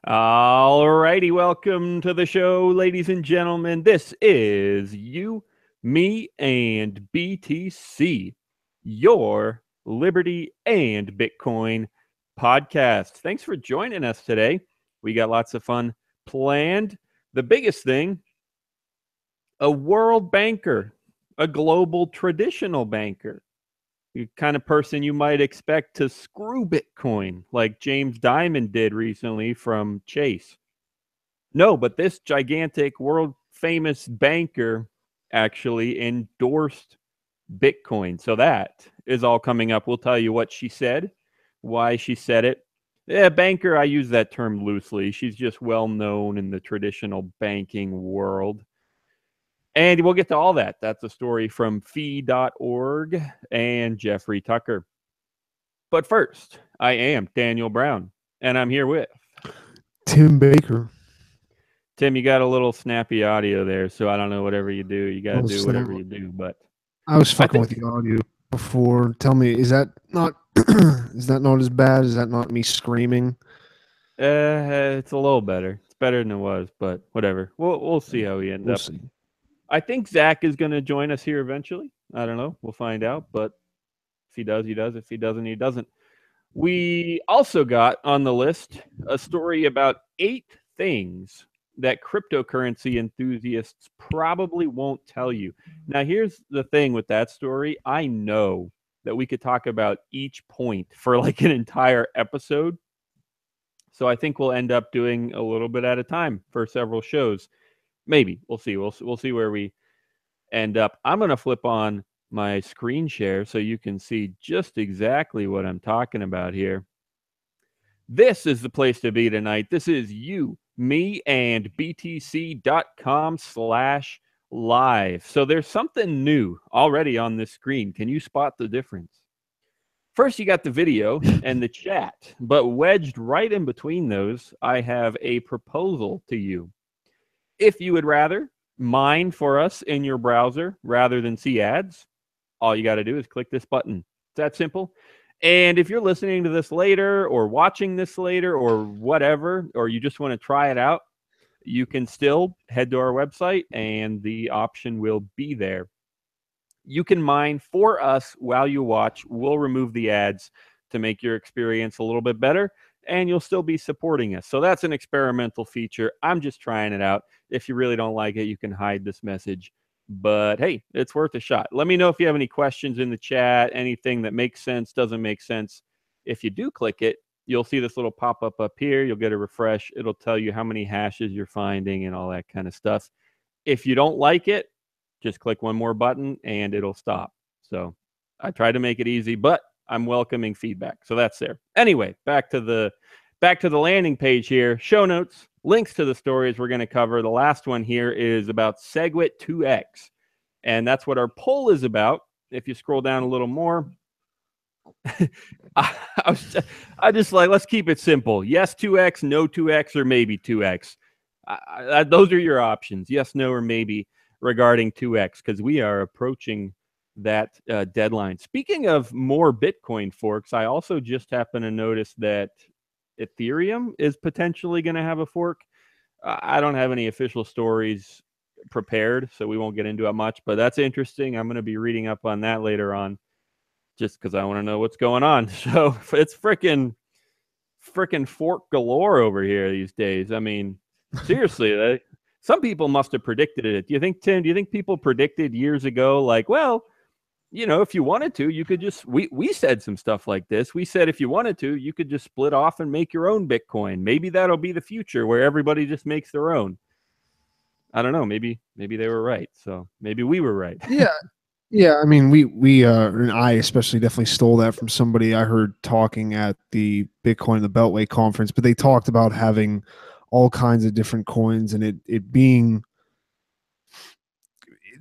All righty, welcome to the show, ladies and gentlemen. This is You, Me, and BTC, your Liberty and Bitcoin podcast. Thanks for joining us today. We got lots of fun planned. The biggest thing, a world banker, a global traditional banker, the kind of person you might expect to screw Bitcoin like James Dimon did recently from Chase. No, but this gigantic world famous banker actually endorsed Bitcoin. So that is all coming up. We'll tell you what she said, why she said it. Yeah, banker, I use that term loosely. She's just well known in the traditional banking world. And we'll get to all that. That's a story from fee.org and Jeffrey Tucker. But first, I am Daniel Brown, and I'm here with Tim Baker. Tim. You got a little snappy audio there, so I don't know. Whatever you do, you got to do whatever you do. But I was I fucking think with the audio before. Tell me, is that not is that not as bad? Is that not me screaming? it's a little better. It's better than it was, but whatever. We'll see how we end We'll up. see. I think Zach is going to join us here eventually. I don't know. We'll find out. But if he does, he does. If he doesn't, he doesn't. We also got on the list a story about 8 things that cryptocurrency enthusiasts probably won't tell you. Now, here's the thing with that story. I know that we could talk about each point for like an entire episode. So I think we'll end up doing a little bit at a time for several shows. Maybe. We'll see. We'll see where we end up. I'm going to flip on my screen share so you can see just exactly what I'm talking about here. This is the place to be tonight. This is You, Me, and BTC.com/live. So there's something new already on this screen. Can you spot the difference? First, you got the video and the chat, but wedged right in between those, I have a proposal to you. If you would rather mine for us in your browser rather than see ads, all you got to do is click this button. It's that simple. And if you're listening to this later or watching this later or whatever, or you just want to try it out, you can still head to our website and the option will be there. You can mine for us while you watch. We'll remove the ads to make your experience a little bit better, and you'll still be supporting us. So that's an experimental feature. I'm just trying it out. If you really don't like it, you can hide this message. But hey, it's worth a shot. Let me know if you have any questions in the chat, anything that makes sense, doesn't make sense. If you do click it, you'll see this little pop-up up here. You'll get a refresh. It'll tell you how many hashes you're finding and all that kind of stuff. If you don't like it, just click one more button and it'll stop. So I try to make it easy, but I'm welcoming feedback. So that's there. Anyway, back to the landing page here. Show notes, links to the stories we're going to cover. The last one here is about SegWit 2x. And that's what our poll is about. If you scroll down a little more, I just like, let's keep it simple. Yes, 2x, no 2x, or maybe 2x. Those are your options. Yes, no, or maybe regarding 2x, because we are approaching that deadline. Speaking of more Bitcoin forks, I also just happen to notice that Ethereum is potentially going to have a fork. I don't have any official stories prepared, so we won't get into it much, but that's interesting. I'm going to be reading up on that later on just because I want to know what's going on. So it's freaking fork galore over here these days. I mean, seriously, some people must have predicted it. Do you think, Tim, people predicted years ago, like, well, you know, if you wanted to, you could just, we said some stuff like this. We said if you wanted to, you could just split off and make your own Bitcoin. Maybe that'll be the future where everybody just makes their own. I don't know. Maybe they were right. So maybe we were right. Yeah. I mean, we and I especially definitely stole that from somebody I heard talking at the Bitcoin and the Beltway conference. But they talked about having all kinds of different coins and it being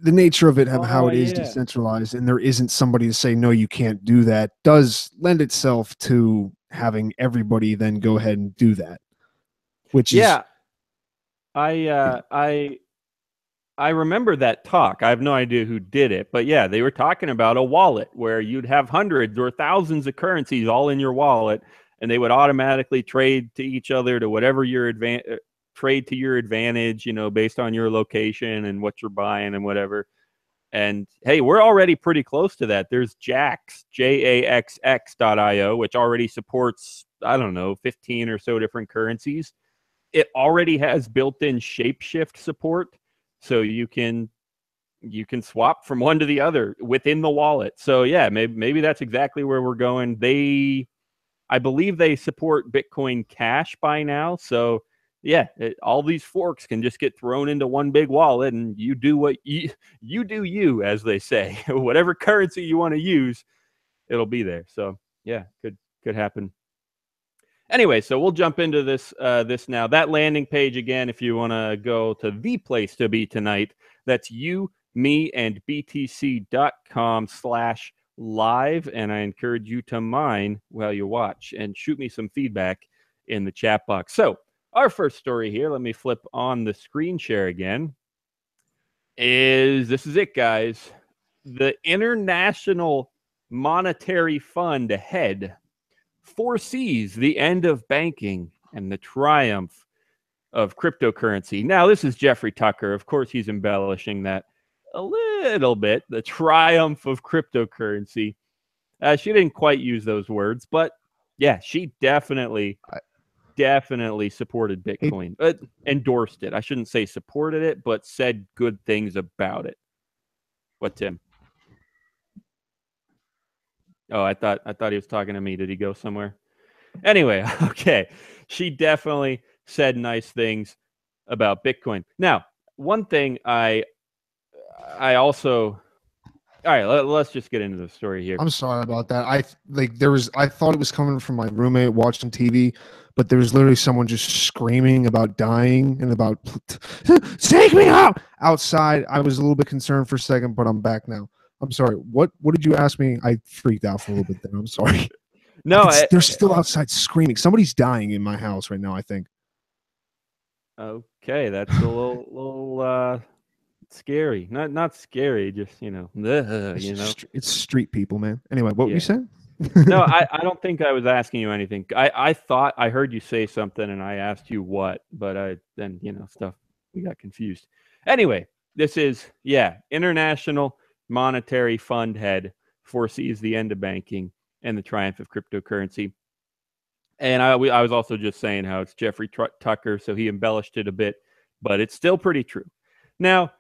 the nature of it, how Oh, it is yeah. decentralized, and there isn't somebody to say no, you can't do that. Does lend itself to having everybody then go ahead and do that, which is I remember that talk. I have no idea who did it, but yeah, they were talking about a wallet where you'd have hundreds or thousands of currencies all in your wallet, and they would automatically trade to each other to whatever your trade to your advantage, based on your location and what you're buying and whatever. And hey, we're already pretty close to that. There's Jaxx, JAXX.io, which already supports, I don't know, 15 or so different currencies. It already has built-in shapeshift support, so you can swap from one to the other within the wallet. So yeah, maybe that's exactly where we're going. I believe they support Bitcoin Cash by now. So yeah, all these forks can just get thrown into one big wallet, and you do what you do, you, as they say. Whatever currency you want to use, it'll be there. So yeah, could happen. Anyway, so we'll jump into this now. That landing page again, if you want to go to the place to be tonight, that's youmeandbtc.com/live, and I encourage you to mine while you watch and shoot me some feedback in the chat box. So our first story here, let me flip on the screen share again, this is it, guys. The International Monetary Fund head foresees the end of banking and the triumph of cryptocurrency. Now, this is Jeffrey Tucker. Of course, he's embellishing that a little bit. The triumph of cryptocurrency. She didn't quite use those words, but yeah, she definitely supported Bitcoin. Endorsed it. I shouldn't say supported it, but said good things about it. What, Tim? Oh, I thought he was talking to me. Did he go somewhere? Anyway, okay. She definitely said nice things about Bitcoin. Now, one thing I also... All right, let's just get into the story here. I'm sorry about that. I thought it was coming from my roommate watching TV, but there was literally someone just screaming about dying and about take me out outside. I was a little bit concerned for a second, but I'm back now. I'm sorry. What did you ask me? I freaked out for a little bit there. I'm sorry. No, they're still outside screaming. Somebody's dying in my house right now, I think. Okay, that's a little scary. Not scary, just it's street people, man. Anyway, what were you saying? No, I don't think I was asking you anything. I thought I heard you say something and I asked you what, but then we got confused. Anyway, this is International Monetary Fund head foresees the end of banking and the triumph of cryptocurrency. And I was also just saying how it's Jeffrey Tucker, so he embellished it a bit, but it's still pretty true. Now,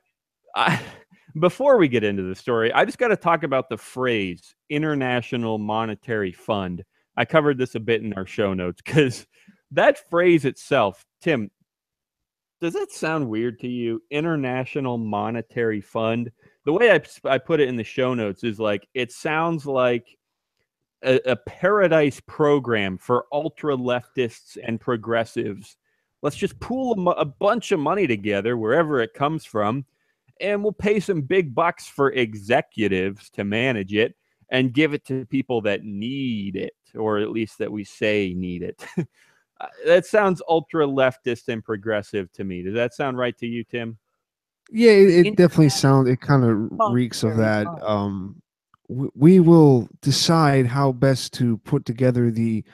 before we get into the story, I just got to talk about the phrase International Monetary Fund. I covered this a bit in our show notes because that phrase itself, Tim, does that sound weird to you? International Monetary Fund? The way I put it in the show notes is like, it sounds like a paradise program for ultra-leftists and progressives. Let's just pool a bunch of money together, wherever it comes from, and we'll pay some big bucks for executives to manage it and give it to people that need it, or at least that we say need it. That sounds ultra-leftist and progressive to me. Does that sound right to you, Tim? Yeah, it definitely sounds, it kind of reeks of that. We will decide how best to put together the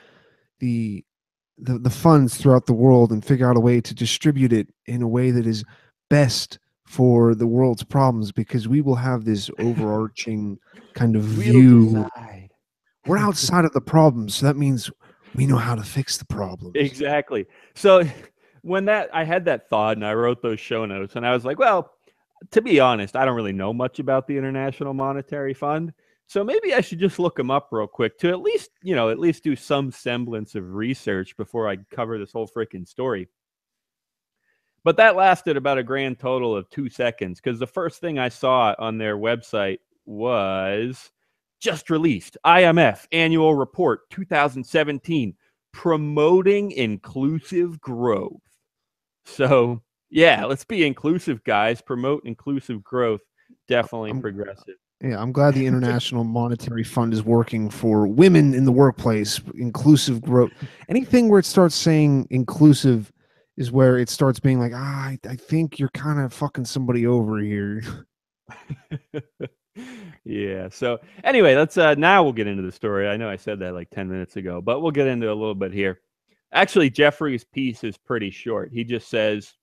funds throughout the world and figure out a way to distribute it in a way that is best for the world's problems, because we will have this overarching kind of view. We're outside of the problems, so that means we know how to fix the problems. Exactly. So when I had that thought and I wrote those show notes, and I was like, well, to be honest, I don't really know much about the International Monetary Fund. So maybe I should just look them up real quick to at least do some semblance of research before I cover this whole freaking story. But that lasted about a grand total of 2 seconds, because the first thing I saw on their website was just released IMF Annual Report 2017, promoting inclusive growth. So yeah, let's be inclusive, guys. Promote inclusive growth. Definitely progressive. Yeah, I'm glad the International Monetary Fund is working for women in the workplace. Inclusive growth. Anything where it starts saying inclusive is where it starts being like, I think you're kind of fucking somebody over here. Yeah. So anyway, let's now we'll get into the story. I know I said that like 10 minutes ago, but we'll get into a little bit here. Actually, Jeffrey's piece is pretty short. He just says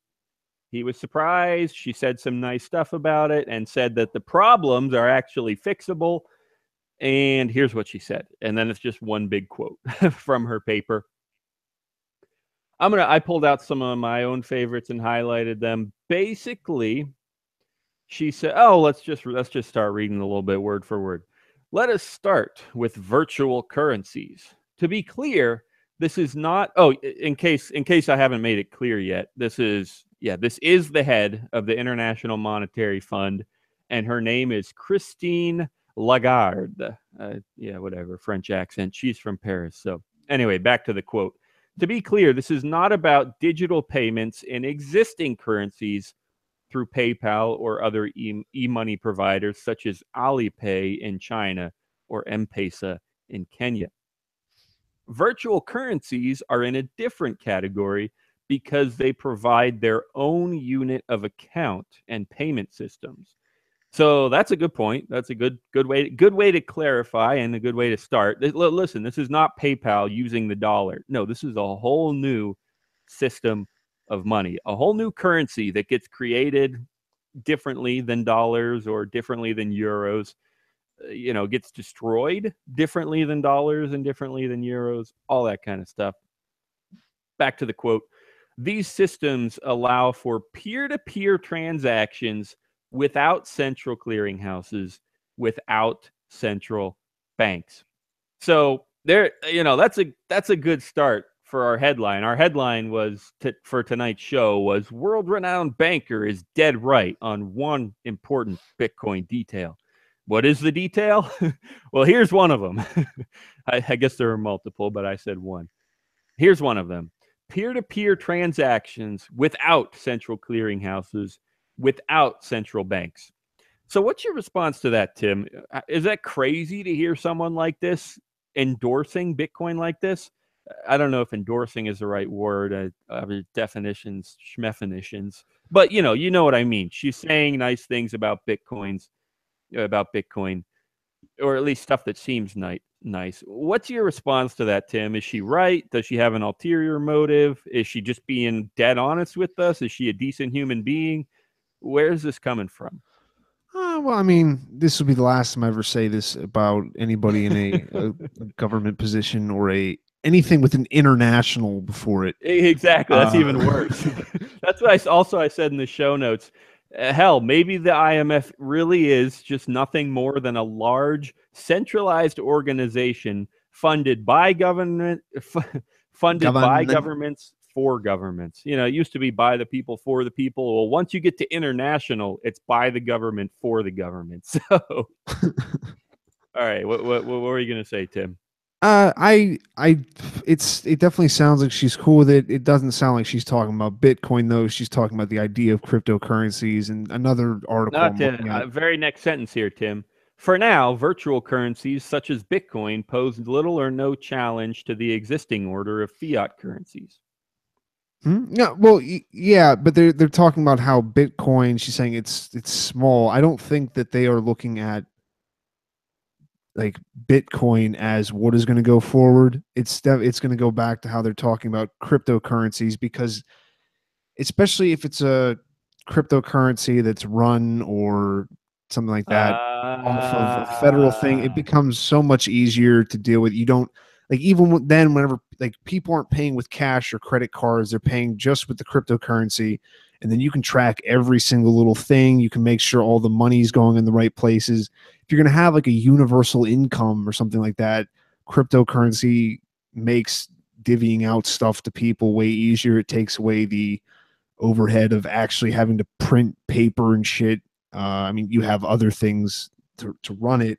he was surprised. She said some nice stuff about it and said that the problems are actually fixable. And here's what she said. And then it's just one big quote from her paper. I pulled out some of my own favorites and highlighted them. Basically, she said, "Oh, let's just start reading a little bit word for word. Let us start with virtual currencies. To be clear, this is not in case I haven't made it clear yet, this is the head of the International Monetary Fund, and her name is Christine Lagarde. Whatever, French accent. She's from Paris. So, anyway, back to the quote. To be clear, this is not about digital payments in existing currencies through PayPal or other e-money providers such as Alipay in China or M-Pesa in Kenya. Virtual currencies are in a different category because they provide their own unit of account and payment systems. So that's a good point. That's a good way to clarify and a good way to start. Listen, this is not PayPal using the dollar. No, this is a whole new system of money, a whole new currency that gets created differently than dollars or differently than euros. Gets destroyed differently than dollars and differently than euros, all that kind of stuff. Back to the quote. These systems allow for peer-to-peer transactions without central clearinghouses, without central banks. So there, that's a good start for our headline. Our headline was for tonight's show was world-renowned banker is dead right on one important Bitcoin detail. What is the detail? Well, here's one of them. I guess there are multiple, but I said one. Here's one of them. Peer-to-peer transactions without central clearinghouses, without central banks. So what's your response to that, Tim? Is that crazy to hear someone like this endorsing Bitcoin like this? I don't know if endorsing is the right word. Definitions, schmefinitions. But you know what I mean. She's saying nice things about Bitcoin, or at least stuff that seems nice. What's your response to that, Tim? Is she right? Does she have an ulterior motive? Is she just being dead honest with us? Is she a decent human being? Where is this coming from? Well, I mean, this will be the last time I ever say this about anybody in a government position or anything with an international before it. Exactly. That's even worse. That's what I said in the show notes. Hell, maybe the IMF really is just nothing more than a large centralized organization funded by government, by governments for governments. It used to be by the people for the people. Well, once you get to international, it's by the government for the government. So, all right, what were you going to say, Tim? It definitely sounds like she's cool with it. It doesn't sound like she's talking about Bitcoin though. She's talking about the idea of cryptocurrencies. And another article very next sentence here, Tim. For now, virtual currencies such as Bitcoin pose little or no challenge to the existing order of fiat currencies. Yeah, well, yeah, but they're talking about how Bitcoin. She's saying it's small. I don't think that they are looking at like Bitcoin as what is going to go forward. It's going to go back to how they're talking about cryptocurrencies, because especially if it's a cryptocurrency that's run or something like that off of a federal thing, it becomes so much easier to deal with. You don't like, even then, whenever like people aren't paying with cash or credit cards, they're paying just with the cryptocurrency. And then you can track every single little thing. You can make sure all the money's going in the right places. If you're going to have like a universal income or something like that, cryptocurrency makes divvying out stuff to people way easier. It takes away the overhead of actually having to print paper and shit. I mean, you have other things to run it,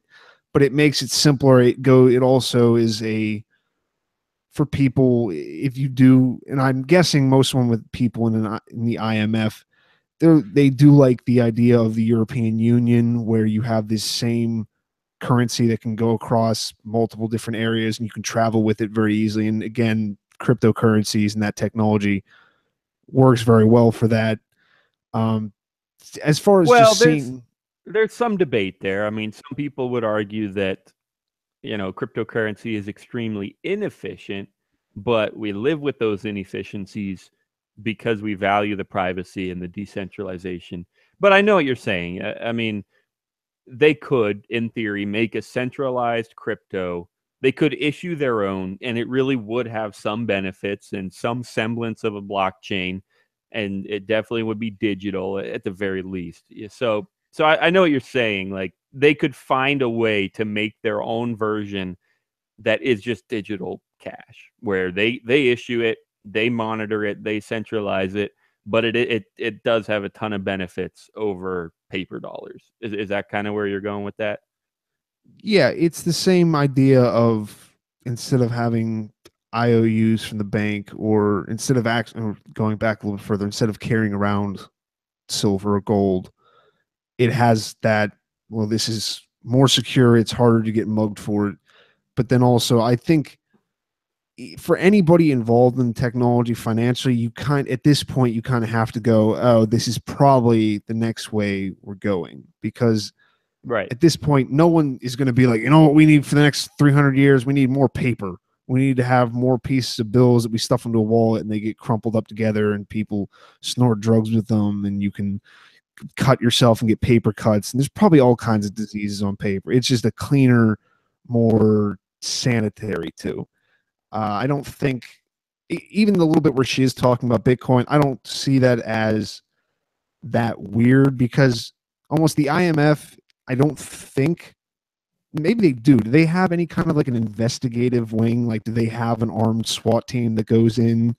but it makes it simpler. It also is for people, if you do, and I'm guessing most of them with people in the IMF, they do like the idea of the European Union, where you have this same currency that can go across multiple different areas and you can travel with it very easily. And again, cryptocurrencies and that technology works very well for that. As far as just seeing, there's some debate there. I mean, some people would argue that, cryptocurrency is extremely inefficient, but we live with those inefficiencies because we value the privacy and the decentralization. But I know what you're saying. I mean, they could, in theory, make a centralized crypto. They could issue their own, and it really would have some benefits and some semblance of a blockchain, and it definitely would be digital at the very least. So I know what you're saying. Like they could find a way to make their own version that is just digital cash, where they issue it, they monitor it, they centralize it, but it does have a ton of benefits over paper dollars. Is that kind of where you're going with that? Yeah, it's the same idea of, instead of having IOUs from the bank, or instead of or going back a little further, instead of carrying around silver or gold, it has that, well, this is more secure, it's harder to get mugged for it. But then also, I think for anybody involved in technology financially, at this point you kind of have to go, oh, this is probably the next way we're going, because Right. at this point no one is going to be like, you know what we need for the next 300 years, we need more paper, we need to have more pieces of bills that we stuff into a wallet and they get crumpled up together and people snort drugs with them, and you can cut yourself and get paper cuts, and there's probably all kinds of diseases on paper. It's just a cleaner, more sanitary too. I don't think, even the little bit where she is talking about Bitcoin, I don't see that as that weird, because almost the IMF, I don't think, maybe they do. Do they have any kind of like an investigative wing? Like, do they have an armed SWAT team that goes in,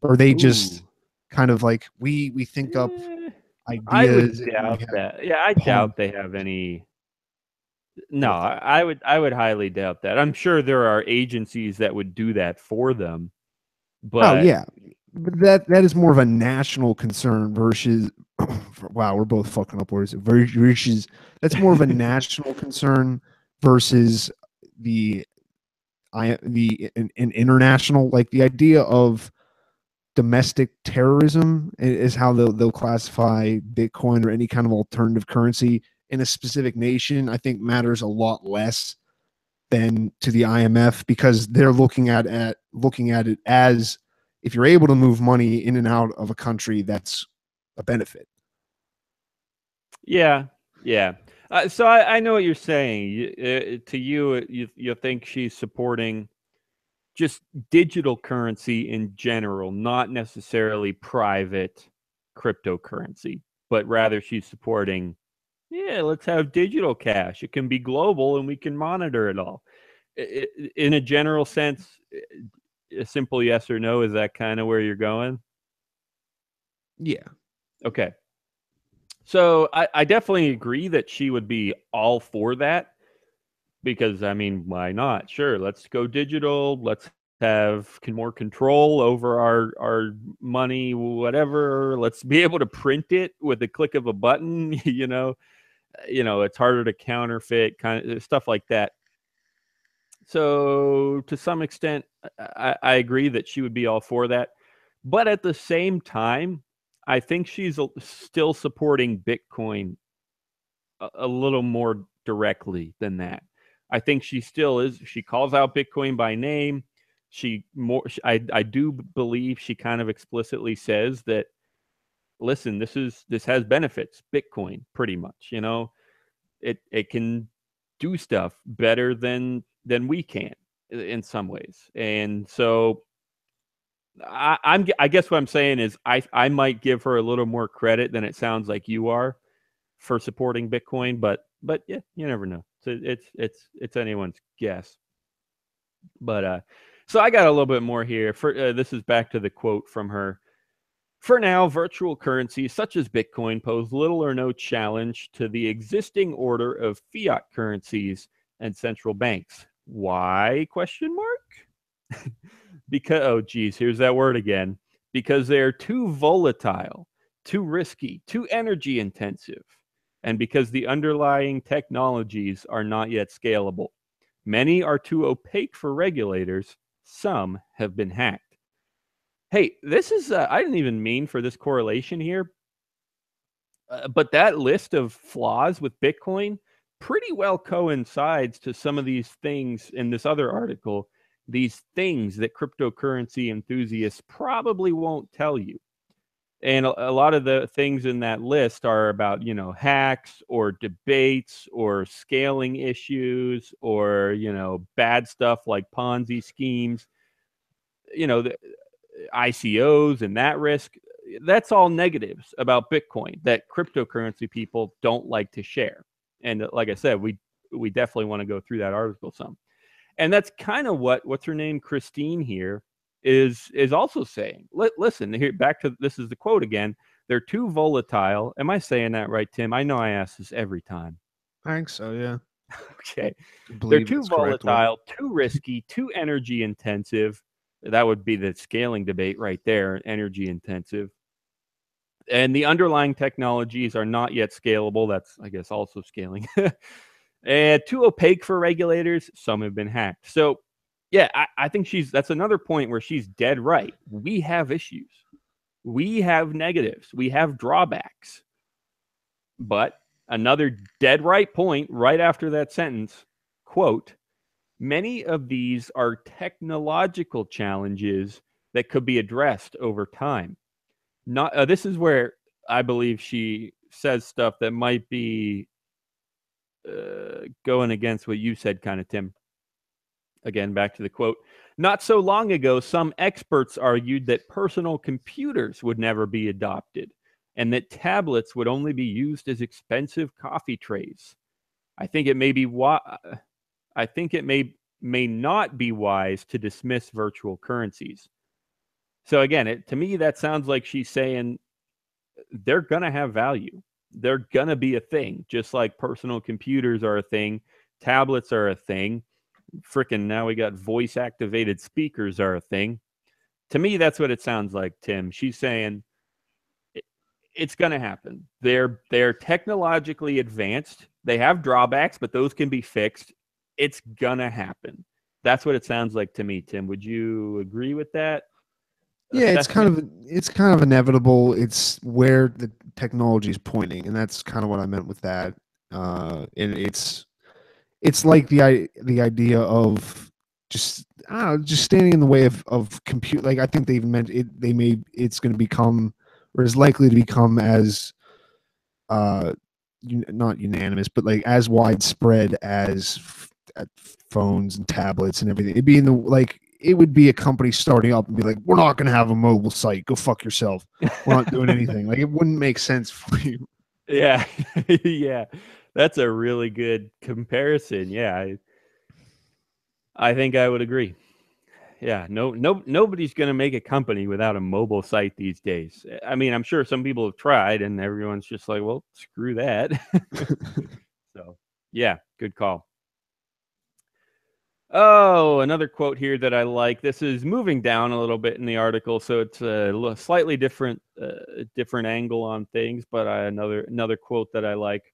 or are they just Ooh. kind of like, we think up Eh, I would ideas and we doubt have that. Yeah, I pwn. doubt they have any. No, Okay. I would highly doubt that. I'm sure there are agencies that would do that for them, Oh but yeah, but that is more of a national concern versus. Wow, we're both fucking up words. Versus, that's more of a national concern versus the an international, like the idea of domestic terrorism is how they'll classify Bitcoin or any kind of alternative currency in a specific nation. I think matters a lot less than to the IMF, because they're looking at it as, if you're able to move money in and out of a country, that's a benefit. yeah, yeah. So I know what you're saying. To you, you think she's supporting just digital currency in general, not necessarily private cryptocurrency, but rather she's supporting, yeah, let's have digital cash. It can be global and we can monitor it all. In a general sense, a simple yes or no, is that kind of where you're going? Yeah. Okay. So I definitely agree that she would be all for that because, I mean, why not? Sure, let's go digital. Let's have more control over our money, whatever. Let's be able to print it with a click of a button. It's harder to counterfeit, kind of stuff like that. So to some extent, I agree that she would be all for that. But at the same time, I think she's still supporting Bitcoin a little more directly than that. I think she still is. She calls out Bitcoin by name. I do believe she kind of explicitly says that, listen, this has benefits. Bitcoin, pretty much. It can do stuff better than we can in some ways. And so I guess what I'm saying is I might give her a little more credit than it sounds like you are for supporting Bitcoin, but yeah, you never know. So it's anyone's guess. But so I got a little bit more here. For this is back to the quote from her. For now, virtual currencies such as Bitcoin pose little or no challenge to the existing order of fiat currencies and central banks. Why? Question mark. Because, oh geez, here's that word again. Because they're too volatile, too risky, too energy intensive, and because the underlying technologies are not yet scalable. Many are too opaque for regulators. Some have been hacked. Hey, this is, I didn't even mean for this correlation here, But that list of flaws with Bitcoin pretty well coincides to some of these things in this other article, these things that cryptocurrency enthusiasts probably won't tell you. And a lot of the things in that list are about, hacks or debates or scaling issues or, bad stuff like Ponzi schemes, the ICOs and that risk. That's all negatives about Bitcoin that cryptocurrency people don't like to share. And like I said, we definitely want to go through that article some. And that's kind of what's her name, Christine here, is also saying. Listen, here, back to this is the quote again. They're too volatile. Am I saying that right, Tim? I know I ask this every time. I think so, yeah. Okay. They're too volatile, too risky, too energy intensive. That would be the scaling debate right there, energy intensive. And the underlying technologies are not yet scalable. That's, I guess, also scaling. And too opaque for regulators. Some have been hacked. So, yeah, I think that's another point where she's dead right. We have issues. We have negatives. We have drawbacks. But another dead right point right after that sentence, quote, many of these are technological challenges that could be addressed over time. Not this is where I believe she says stuff that might be going against what you said, kind of, Tim. Again, back to the quote. Not so long ago, some experts argued that personal computers would never be adopted and that tablets would only be used as expensive coffee trays. I think it may be I think it may not be wise to dismiss virtual currencies. So again, to me, that sounds like she's saying they're going to have value. They're going to be a thing, just like personal computers are a thing, tablets are a thing. Freaking now we got voice activated speakers are a thing. To me, that's what it sounds like, Tim. She's saying it's going to happen. They're technologically advanced. They have drawbacks, but those can be fixed. It's going to happen. That's what it sounds like to me, Tim. Would you agree with that? Yeah, it's kind of inevitable. It's where the technology is pointing, and that's kind of what I meant with that. And it's like the idea of just standing in the way of compute. Like I think they've meant it. It's going to become, or is likely to become, as not unanimous, but like as widespread as phones and tablets and everything. It'd be it would be a company starting up and be like, we're not going to have a mobile site. Go fuck yourself. We're not doing anything. Like, it wouldn't make sense for you. Yeah. Yeah. That's a really good comparison. Yeah. I think I would agree. Yeah. Nobody's going to make a company without a mobile site these days. I mean, I'm sure some people have tried and everyone's just like, well, screw that. So, yeah, good call. Oh, another quote here that I like. This is moving down a little bit in the article, so it's a slightly different angle on things. But another quote that I like.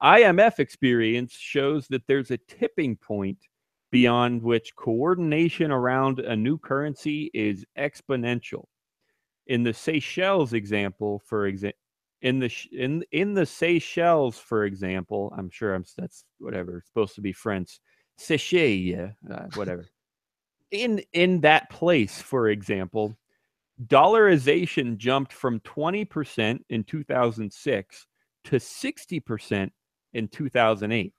IMF experience shows that there's a tipping point beyond which coordination around a new currency is exponential. In the Seychelles example, in the Seychelles, for example, I'm sure that's whatever, it's supposed to be French. Seychelles, whatever. In that place, for example, dollarization jumped from 20% in 2006 to 60% in 2008.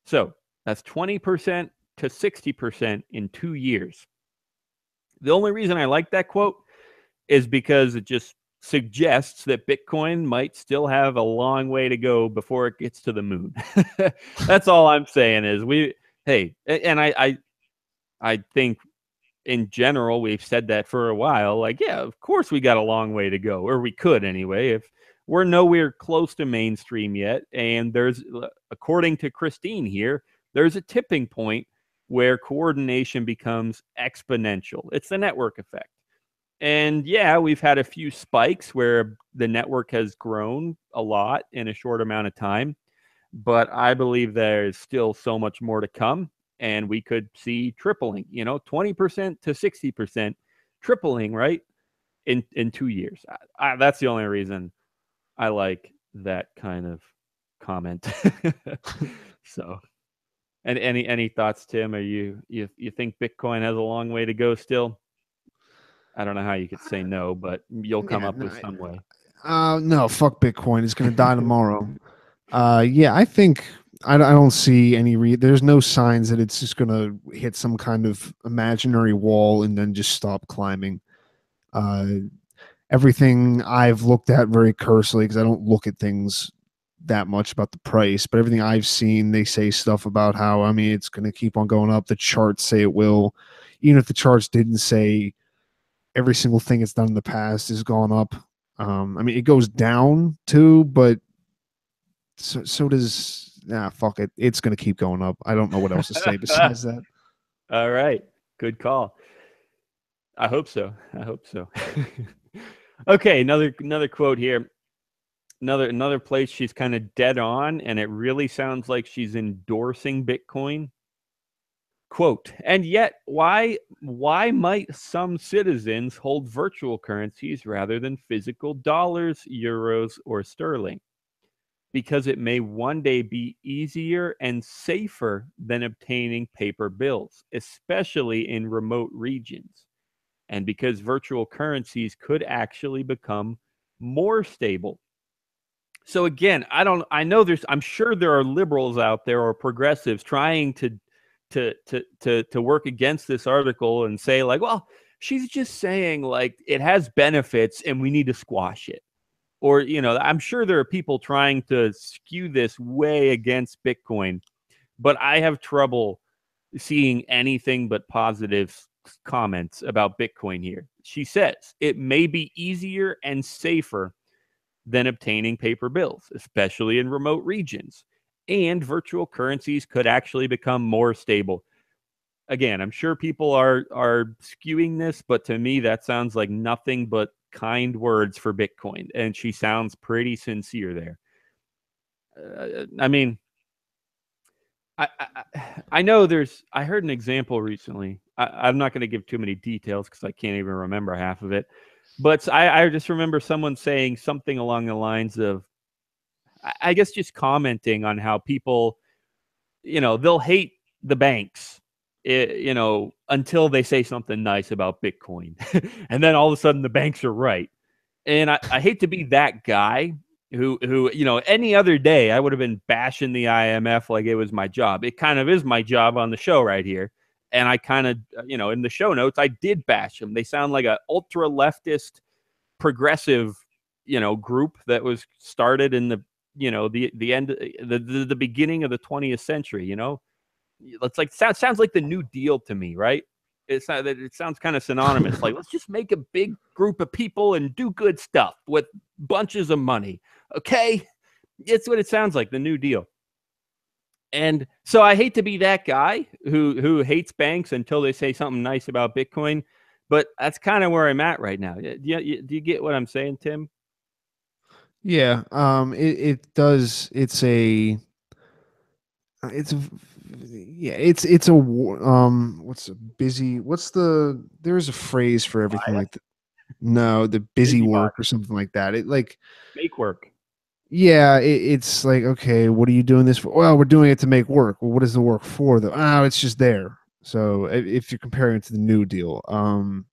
So that's 20% to 60% in 2 years. The only reason I like that quote is because it just suggests that Bitcoin might still have a long way to go before it gets to the moon. That's all I'm saying is I think in general, we've said that for a while. Like, yeah, of course we got a long way to go, or we could anyway. If we're nowhere close to mainstream yet, and there's, according to Christine here, there's a tipping point where coordination becomes exponential. It's the network effect. And yeah, we've had a few spikes where the network has grown a lot in a short amount of time, but I believe there's still so much more to come. And we could see tripling, 20% to 60% tripling, right? In 2 years. That's the only reason I like that kind of comment. So, and any thoughts, Tim? Are you think Bitcoin has a long way to go still? I don't know how you could say no, but you'll come Yeah, up with some way. no, fuck Bitcoin. It's gonna die tomorrow. Yeah, I think I don't see any there's no signs that it's just gonna hit some kind of imaginary wall and then just stop climbing. Uh, Everything I've looked at very cursorily, because I don't look at things that much about the price, but everything I've seen, they say stuff about how, I mean, it's gonna keep on going up. The charts say it will. Even if the charts didn't say, every single thing it's done in the past has gone up. I mean, it goes down too, but so does, fuck it. It's gonna keep going up. I don't know what else to say besides that. All right, good call. I hope so. I hope so. Okay, another quote here. Another place she's kind of dead on, and it really sounds like she's endorsing Bitcoin. Quote, and yet why might some citizens hold virtual currencies rather than physical dollars, euros, or sterling? Because it may one day be easier and safer than obtaining paper bills, especially in remote regions. And because virtual currencies could actually become more stable. So again, I'm sure there are liberals out there or progressives trying to work against this article and say like, well, she's just saying like it has benefits and we need to squash it. Or, I'm sure there are people trying to skew this way against Bitcoin, but I have trouble seeing anything but positive comments about Bitcoin here. She says it may be easier and safer than obtaining paper bills, especially in remote regions. And virtual currencies could actually become more stable. Again, I'm sure people are skewing this, but to me, that sounds like nothing but kind words for Bitcoin. And she sounds pretty sincere there. I mean, I know I heard an example recently. I'm not going to give too many details because I can't even remember half of it. But I just remember someone saying something along the lines of, I guess just commenting on how people, they'll hate the banks, until they say something nice about Bitcoin. And then all of a sudden the banks are right. And I hate to be that guy who, any other day I would have been bashing the IMF like it was my job. It kind of is my job on the show right here. And I kind of, in the show notes, I did bash them. They sound like a ultra-leftist progressive, group that was started in the, the end, the beginning of the 20th century, It's like sounds like the New Deal to me, right? It sounds kind of synonymous. Like, let's just make a big group of people and do good stuff with bunches of money. Okay, it's what it sounds like, the New Deal. And so I hate to be that guy who hates banks until they say something nice about Bitcoin, but that's kind of where I'm at right now. Do you get what I'm saying, Tim? Yeah, it does. It's a yeah, it's a what's a busy? There's a phrase for everything like that. No, the busy Busybody. work or something like that. It like Make work. Yeah, it's like, okay, what are you doing this for? Well, we're doing it to make work. Well, what is the work for though? Oh, it's just there. So if you're comparing it to the New Deal, No,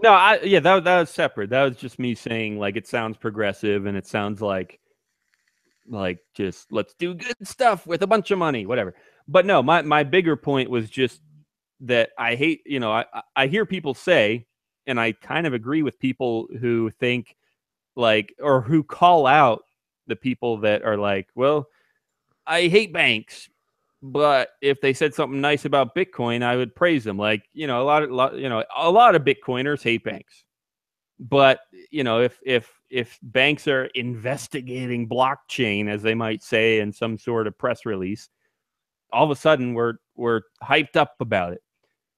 that was separate. That was just me saying like it sounds progressive and it sounds like just let's do good stuff with a bunch of money, whatever. But no, my bigger point was just that I hate, I hear people say, and I kind of agree with people who think like, or who call out the people that are like, well, I hate banks, but if they said something nice about Bitcoin, I would praise them. Like, a lot of Bitcoiners hate banks. But if banks are investigating blockchain, as they might say in some sort of press release, all of a sudden we're hyped up about it.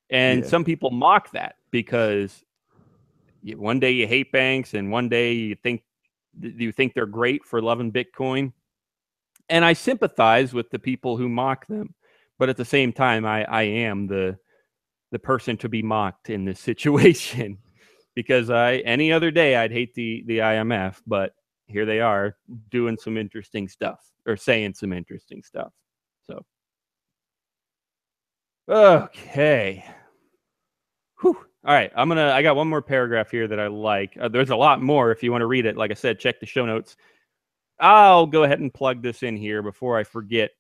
And yeah, some people mock that because one day you hate banks and one day you think they're great for loving Bitcoin. And I sympathize with the people who mock them, but at the same time, I am the person to be mocked in this situation. Because any other day I'd hate the IMF, but here they are doing some interesting stuff or saying some interesting stuff. So, okay. Whew. All right, I got one more paragraph here that I like. There's a lot more if you want to read it. Like I said, check the show notes. I'll go ahead and plug this in here before I forget.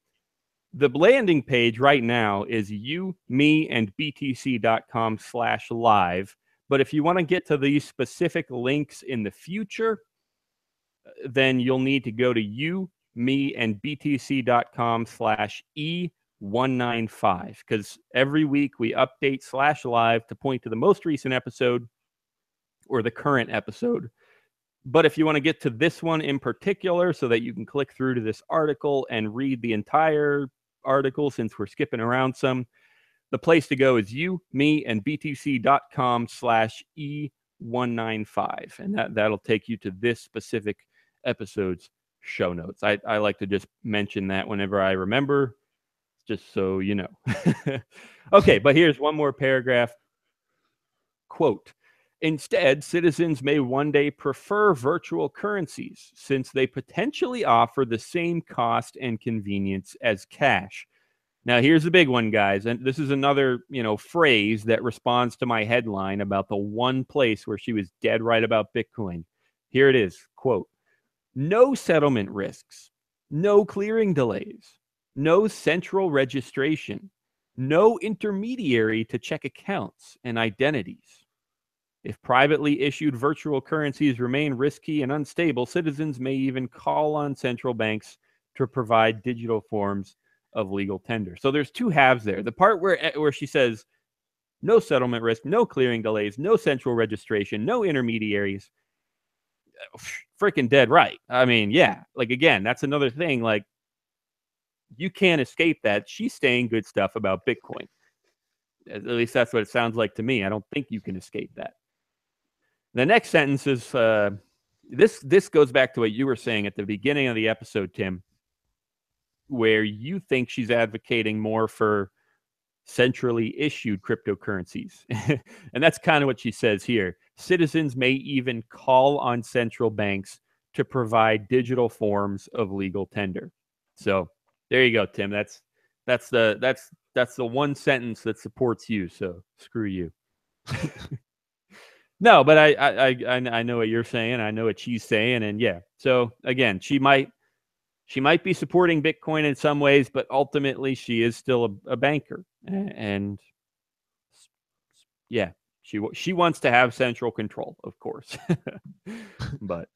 The landing page right now is btc.com/live. But if you want to get to these specific links in the future, then you'll need to go to btc.com/E195, because every week we update /live to point to the most recent episode or the current episode. But if you want to get to this one in particular so that you can click through to this article and read the entire article, since we're skipping around some, the place to go is btc.com/E195. And that'll take you to this specific episode's show notes. I like to just mention that whenever I remember, just so you know. Okay, but here's one more paragraph. Quote, instead, citizens may one day prefer virtual currencies since they potentially offer the same cost and convenience as cash. Now, here's the big one, guys. And this is another, phrase that responds to my headline about the one place where she was dead right about Bitcoin. Here it is. Quote, no settlement risks, no clearing delays, no central registration, no intermediary to check accounts and identities. If privately issued virtual currencies remain risky and unstable, citizens may even call on central banks to provide digital forms of legal tender. So there's two halves there. The part where she says no settlement risk, no clearing delays, no central registration, no intermediaries, freaking dead right. I mean, yeah, like, again, that's another thing. Like, you can't escape that. She's saying good stuff about Bitcoin. At least that's what it sounds like to me. I don't think you can escape that. The next sentence is this goes back to what you were saying at the beginning of the episode, Tim, where you think she's advocating more for centrally issued cryptocurrencies. And that's kind of what she says here. Citizens may even call on central banks to provide digital forms of legal tender. So there you go, Tim. That's the one sentence that supports you. So screw you. No, but I know what you're saying. I know what she's saying, and yeah. So again, she might be supporting Bitcoin in some ways, but ultimately she is still a banker, and yeah, she wants to have central control, of course. But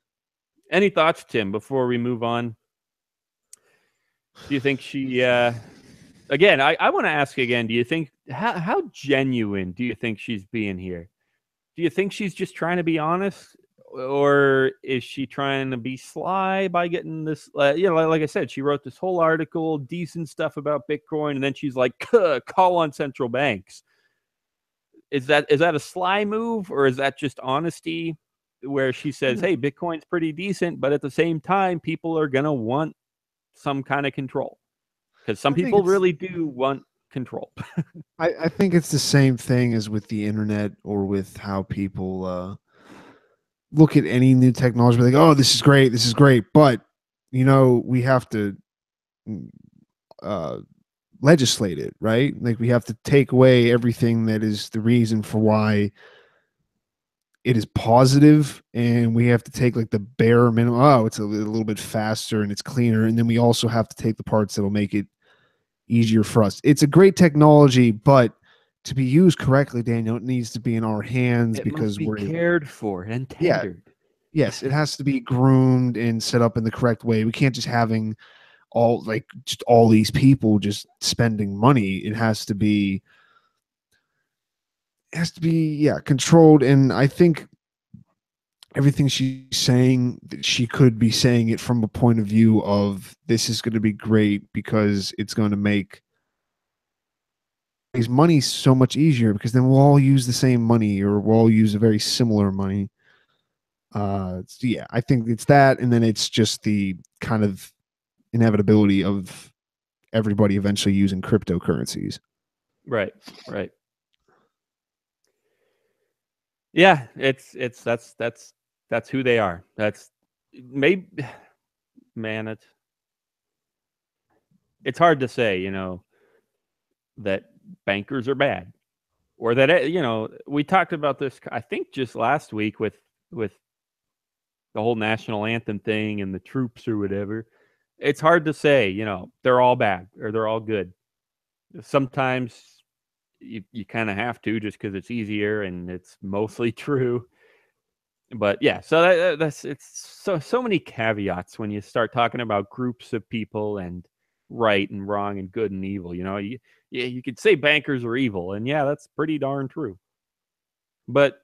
any thoughts, Tim, before we move on? Do you think she? Again, I want to ask again. Do you think how genuine do you think she's being here? Do you think she's just trying to be honest, or is she trying to be sly by getting this? Like I said, she wrote this whole article, decent stuff about Bitcoin, and then she's like, call on central banks. Is that a sly move, or is that just honesty, where she says, hey, Bitcoin's pretty decent, but at the same time, people are going to want some kind of control? Because some people really do want control. I think it's the same thing as with the internet or with how people look at any new technology. Like, oh, this is great, but we have to legislate it, right? Like, we have to take away everything that is the reason for why it is positive, and we have to take like the bare minimum. Oh, it's a little bit faster and it's cleaner, and then we also have to take the parts that'll make it easier for us. It's a great technology, but to be used correctly, Daniel, it needs to be in our hands, because we're cared for and tendered. Yes, it has to be groomed and set up in the correct way. We can't just having all these people just spending money. It has to be controlled. And I think everything she's saying, that she could be saying it from a point of view of, this is going to be great because it's going to make his money so much easier, because then we'll all use the same money, or we'll all use a very similar money. I think it's that, and then it's just the kind of inevitability of everybody eventually using cryptocurrencies. Right. Yeah, that's who they are. maybe, man, it's hard to say, that bankers are bad, or that, we talked about this, I think, just last week with the whole national anthem thing and the troops or whatever. It's hard to say, they're all bad or they're all good. Sometimes you kind of have to, just because it's easier and it's mostly true. But yeah, so it's so many caveats when you start talking about groups of people and right and wrong and good and evil. You could say bankers are evil, and yeah, that's pretty darn true. But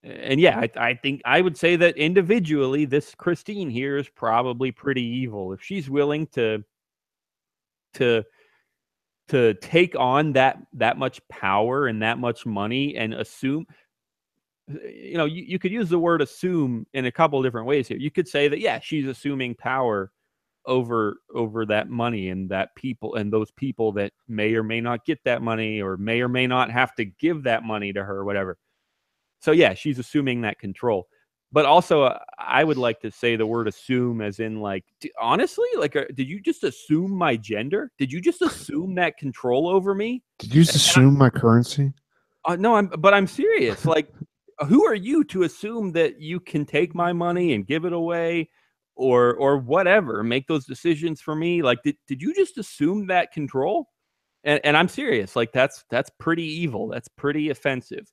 and yeah, I think I would say that individually, this Christine here is probably pretty evil. If she's willing to take on that much power and that much money and assume, you could use the word assume in a couple of different ways here. You could say that, yeah, she's assuming power over that money and that people and those people that may or may not get that money or may not have to give that money to her or whatever. So yeah, she's assuming that control. But also, I would like to say the word assume as in, like, honestly, like, did you just assume my gender? Did you just assume that control over me? Did you just assume my currency? No, I'm serious. Like, who are you to assume that you can take my money and give it away or whatever, make those decisions for me? Like, did you just assume that control? And I'm serious. Like, that's pretty evil. That's pretty offensive.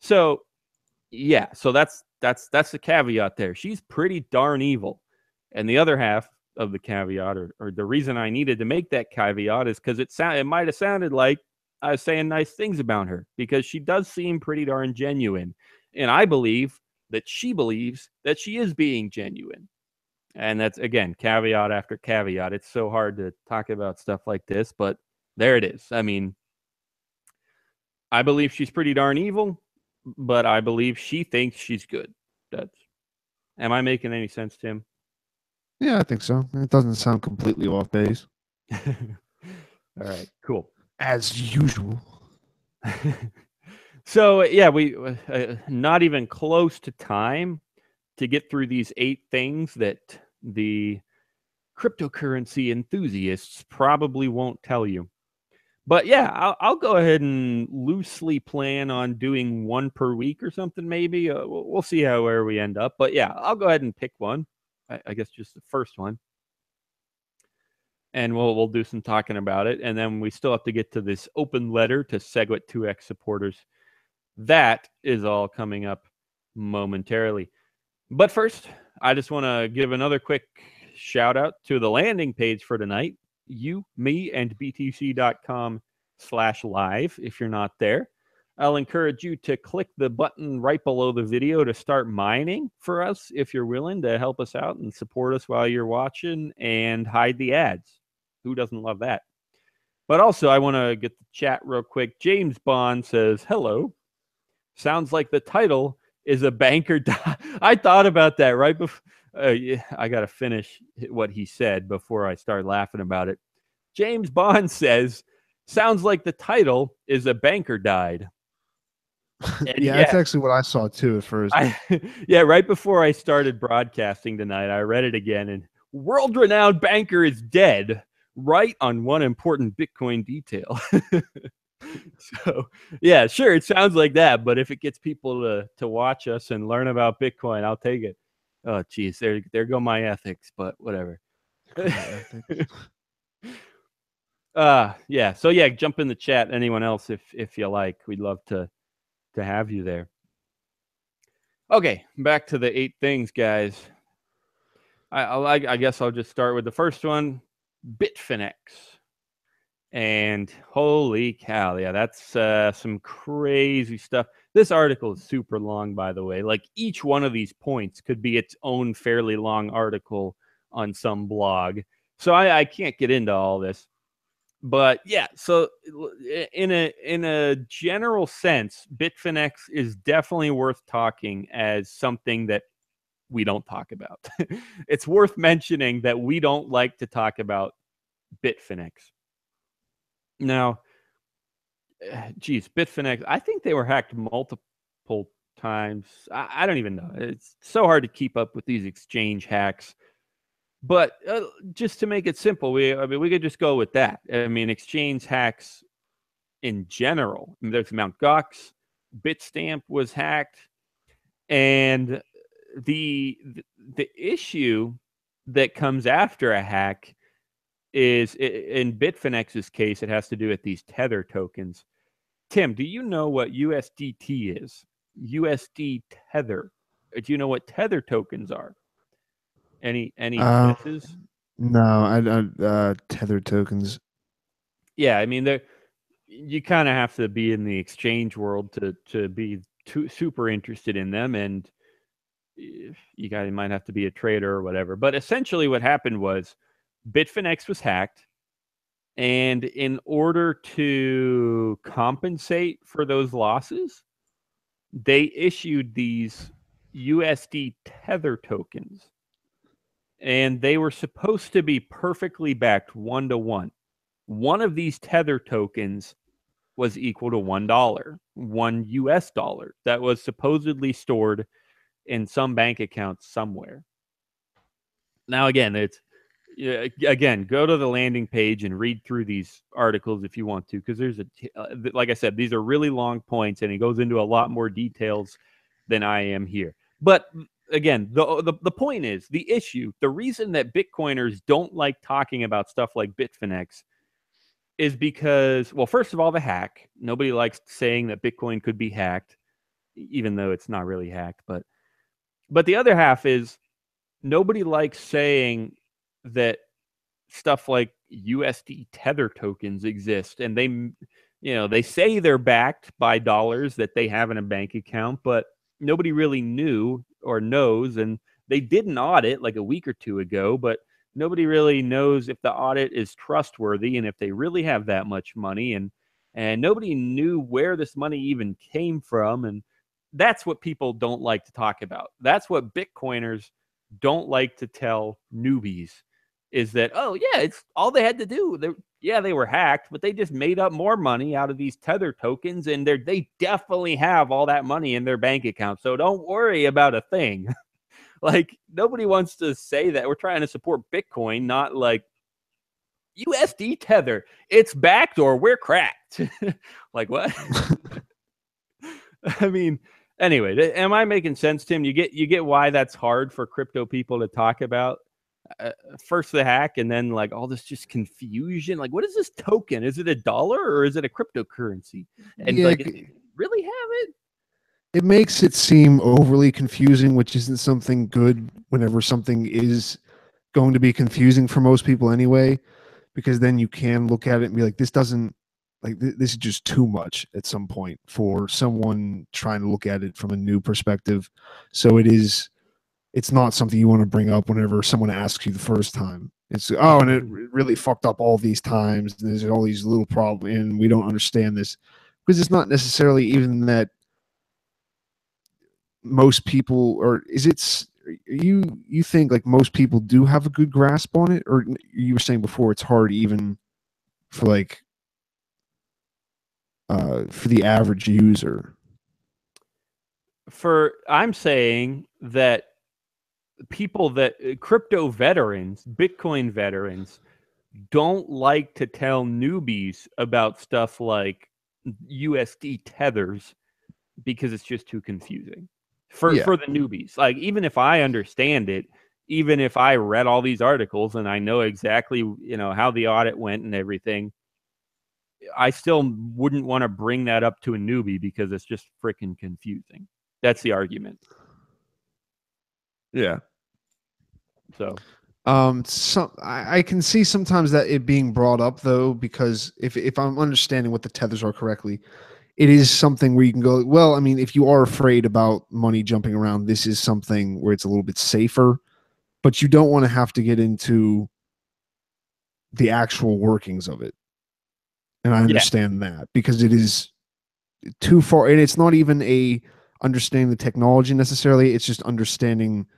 So yeah, so that's the caveat there. She's pretty darn evil. And the other half of the caveat, or the reason I needed to make that caveat, is because it might have sounded like I was saying nice things about her, because she does seem pretty darn genuine. And I believe that she believes that she is being genuine. And that's, again, caveat after caveat. It's so hard to talk about stuff like this, but there it is. I mean, I believe she's pretty darn evil, but I believe she thinks she's good. Am I making any sense, Tim? Yeah, I think so. It doesn't sound completely off base. All right, cool. As usual. So yeah, we not even close to time to get through these 8 things that the cryptocurrency enthusiasts probably won't tell you. But yeah, I'll go ahead and loosely plan on doing one per week or something, maybe. We'll see where we end up. But yeah, I'll go ahead and pick one. I guess just the first one. And we'll do some talking about it. And then we still have to get to this open letter to Segwit 2X supporters. That is all coming up momentarily. But first, I just want to give another quick shout out to the landing page for tonight. You, me, and btc.com/live. If you're not there, I'll encourage you to click the button right below the video to start mining for us if you're willing to help us out and support us while you're watching and hide the ads. Who doesn't love that? But also, I want to get the chat real quick. James Bond says, hello. Sounds like the title is a banker. I thought about that right before. Yeah, I got to finish what he said before I start laughing about it. James Bond says, sounds like the title is a banker died. Yeah, that's actually what I saw too at first. Yeah, right before I started broadcasting tonight, I read it again, and world-renowned banker is dead, right on one important Bitcoin detail. So yeah, sure, it sounds like that, but if it gets people to watch us and learn about Bitcoin, I'll take it. Oh geez, there go my ethics, but whatever. Yeah, so yeah, jump in the chat, anyone else, if you like. We'd love to have you there. Okay, back to the 8 things, guys. I guess I'll just start with the first one, Bitfinex. And holy cow, yeah, that's some crazy stuff. This article is super long, by the way. Like, each one of these points could be its own fairly long article on some blog. So I can't get into all this. But yeah, so in a general sense, Bitfinex is definitely worth talking as something that we don't talk about. It's worth mentioning that we don't like to talk about Bitfinex. Now, geez, Bitfinex, I think they were hacked multiple times. I don't even know. It's so hard to keep up with these exchange hacks. But just to make it simple, I mean, we could just go with that. I mean, exchange hacks in general. I mean, there's Mt. Gox, Bitstamp was hacked, and the issue that comes after a hack is, in Bitfinex's case, it has to do with these tether tokens. Tim, do you know what USDT is? USD tether. Do you know what tether tokens are? Any guesses? No, I tether tokens. Yeah, I mean, you kind of have to be in the exchange world to be super interested in them, and you might have to be a trader or whatever. But essentially, what happened was Bitfinex was hacked, and in order to compensate for those losses, they issued these USD tether tokens, and they were supposed to be perfectly backed 1-to-1. One of these tether tokens was equal to $1, $1 that was supposedly stored in some bank account somewhere. Now, again, go to the landing page and read through these articles if you want to, because there's like I said, these are really long points, and it goes into a lot more details than I am here. But again, the point is, the issue, the reason that Bitcoiners don't like talking about stuff like Bitfinex is because, well, first of all, the hack. Nobody likes saying that Bitcoin could be hacked, even though it's not really hacked. But the other half is, nobody likes saying that stuff like USD tether tokens exist, and they say they're backed by dollars that they have in a bank account, but nobody really knew or knows, and they did an audit like a week or two ago, but nobody really knows if the audit is trustworthy and if they really have that much money, and nobody knew where this money even came from. And that's what people don't like to talk about. That's what Bitcoiners don't like to tell newbies, is that, oh yeah, it's all they had to do. They were hacked, but they just made up more money out of these tether tokens, and they definitely have all that money in their bank account, so don't worry about a thing. Like, nobody wants to say that. We're trying to support Bitcoin, not like USD tether. It's backed or we're cracked. Like, what? I mean, anyway, am I making sense, Tim? You get why that's hard for crypto people to talk about? First the hack, and then like all this just confusion. Like, what is this token? Is it a dollar or is it a cryptocurrency? And like, really have it? It makes it seem overly confusing, which isn't something good whenever something is going to be confusing for most people anyway, because then you can look at it and be like, this doesn't, like, this is just too much at some point for someone trying to look at it from a new perspective. So it's not something you want to bring up whenever someone asks you the first time. It's, oh, and it really fucked up all these times. There's all these little problems, and we don't understand this, because it's not necessarily even that most people, or is it you think like most people do have a good grasp on it, or you were saying before it's hard even for like for the average user? I'm saying that crypto veterans, Bitcoin veterans, don't like to tell newbies about stuff like USD tethers, because it's just too confusing for the newbies. Like, even if I understand it, even if I read all these articles and I know exactly, how the audit went and everything, I still wouldn't want to bring that up to a newbie because it's just freaking confusing. That's the argument. Yeah. So I can see sometimes that it being brought up, though, because if I'm understanding what the tethers are correctly, it is something where you can go, well, I mean, if you are afraid about money jumping around, this is something where it's a little bit safer, but you don't want to have to get into the actual workings of it. And I understand that, because it is too far, and it's not even a understanding the technology necessarily. It's just understanding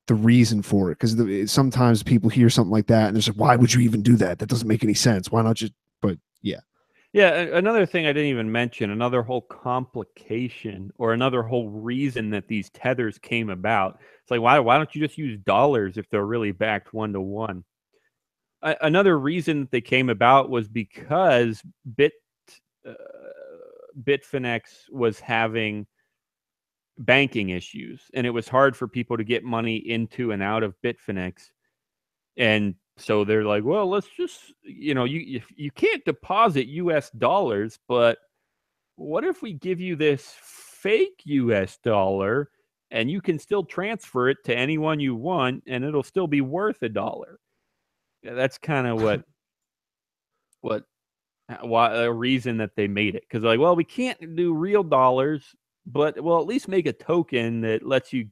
the reason for it, because sometimes people hear something like that and they're like, why would you even do that? That doesn't make any sense. Why not just? But yeah. Yeah, another thing I didn't even mention, another whole complication or another whole reason that these tethers came about. It's like, why don't you just use dollars if they're really backed 1-to-1? Another reason that they came about was because uh, Bitfinex was having banking issues, and it was hard for people to get money into and out of Bitfinex. And so they're like, well, let's just, you can't deposit US dollars, but what if we give you this fake US dollar and you can still transfer it to anyone you want and it'll still be worth $1? Yeah, that's kind of what why a reason that they made it, because like, well, we can't do real dollars, but we'll at least make a token that lets you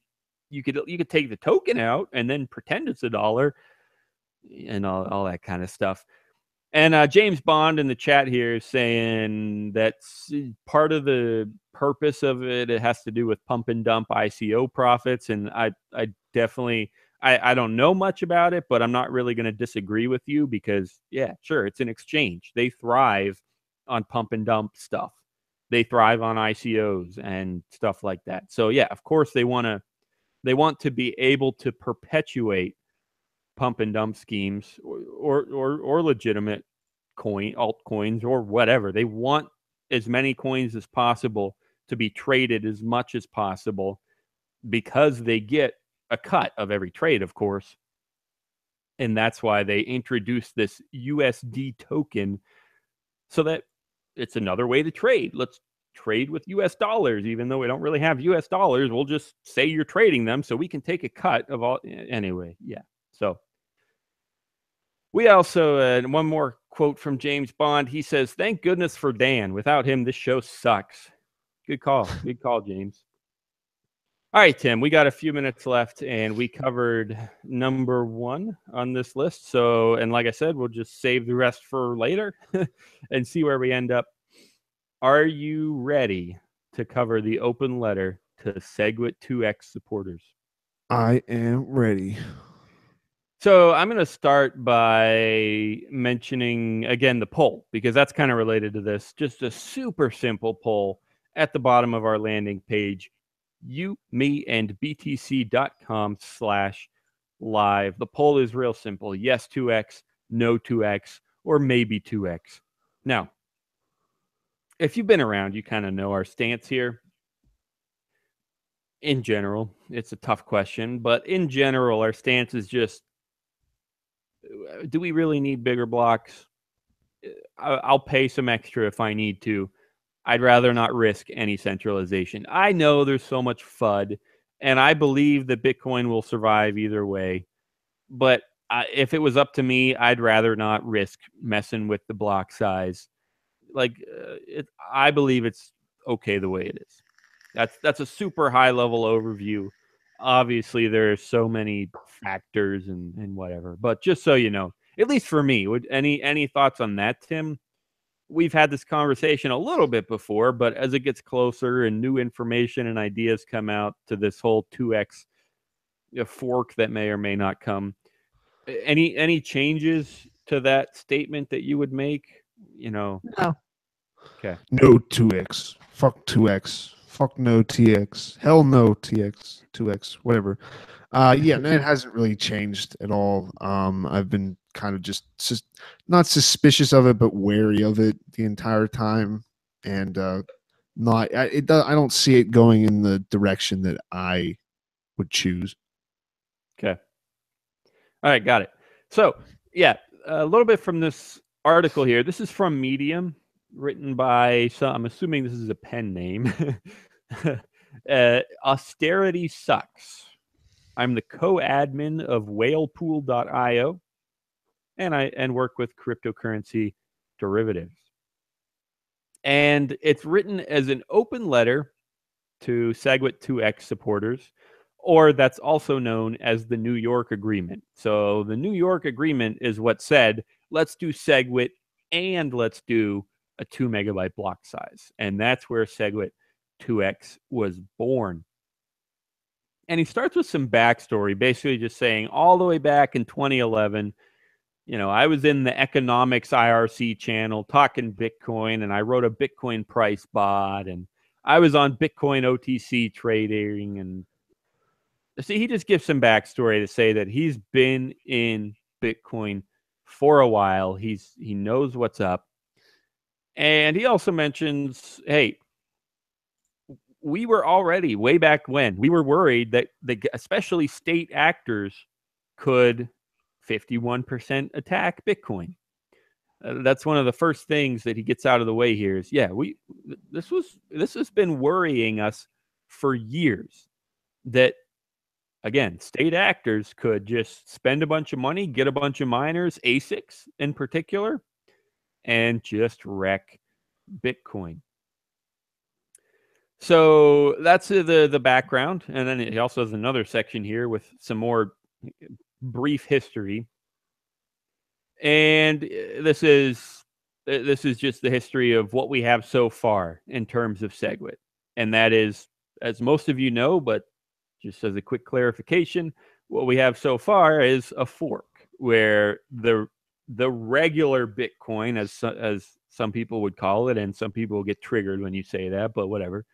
could take the token out and then pretend it's $1 and all that kind of stuff. And James Bond in the chat here is saying that's part of the purpose of it. It has to do with pump and dump ICO profits, and I definitely I don't know much about it, but I'm not really going to disagree with you because yeah, sure, it's an exchange. They thrive on pump and dump stuff. They thrive on ICOs and stuff like that. So yeah, of course they want to be able to perpetuate pump and dump schemes or legitimate altcoins or whatever. They want as many coins as possible to be traded as much as possible because they get a cut of every trade, of course. And that's why they introduced this USD token so that it's another way to trade. Let's trade with US dollars, even though we don't really have US dollars. We'll just say you're trading them so we can take a cut of all. Anyway, yeah. So we also, one more quote from James Bond. He says, thank goodness for Dan. Without him, this show sucks. Good call. Good call, James. All right, Tim, we got a few minutes left, and we covered number 1 on this list. So, and like I said, we'll just save the rest for later and see where we end up. Are you ready to cover the open letter to SegWit2X supporters? I am ready. So I'm going to start by mentioning, again, the poll, because that's kind of related to this. Just a super simple poll at the bottom of our landing page, btc.com/live. The poll is real simple. Yes, 2x, no 2x, or maybe 2x. Now, if you've been around, you kind of know our stance here. In general, it's a tough question, but in general, our stance is just, do we really need bigger blocks? I'll pay some extra if I need to. I'd rather not risk any centralization. I know there's so much FUD, and I believe that Bitcoin will survive either way. But if it was up to me, I'd rather not risk messing with the block size. I believe it's okay the way it is. That's a super high level overview. Obviously, there are so many factors and whatever, but just so you know, at least for me, would any thoughts on that, Tim? We've had this conversation a little bit before, but as it gets closer and new information and ideas come out to this whole 2x fork that may or may not come, any changes to that statement that you would make? No. Okay. No 2x. Fuck 2x. Fuck no TX. Hell no TX. 2x. Whatever. Yeah, no, it hasn't really changed at all. I've been kind of just not suspicious of it, but wary of it the entire time, and I don't see it going in the direction that I would choose. Okay. All right, got it. So, yeah, a little bit from this article here. This is from Medium, written by I'm assuming this is a pen name. Austerity sucks. I'm the co-admin of whalepool.io, and work with cryptocurrency derivatives. And it's written as an open letter to SegWit2X supporters, or that's also known as the New York Agreement. So the New York Agreement is what said, let's do SegWit and let's do a 2 megabyte block size. And that's where SegWit2X was born. And he starts with some backstory, basically just saying all the way back in 2011, you know, I was in the economics IRC channel talking Bitcoin, and I wrote a Bitcoin price bot, and I was on Bitcoin OTC trading. And see, he just gives some backstory to say that he's been in Bitcoin for a while. He knows what's up. And he also mentions, hey, we were already way back when, we were worried that especially state actors could 51% attack Bitcoin. That's one of the first things that he gets out of the way here is, yeah, this has been worrying us for years, that again, state actors could just spend a bunch of money, get a bunch of miners, ASICs in particular, and just wreck Bitcoin. So that's the background. And then he also has another section here with some more brief history. And this is just the history of what we have so far in terms of SegWit. And that is, as most of you know, but just as a quick clarification, what we have so far is a fork where the regular Bitcoin, as some people would call it, and some people get triggered when you say that, but whatever.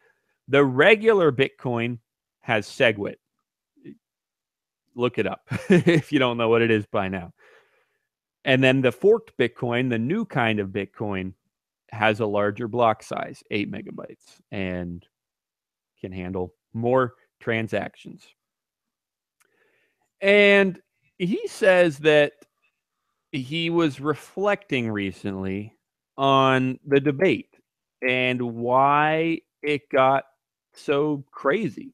The regular Bitcoin has SegWit. Look it up if you don't know what it is by now. And then the forked Bitcoin, the new kind of Bitcoin, has a larger block size, 8 megabytes, and can handle more transactions. And he says that he was reflecting recently on the debate and why it got so crazy.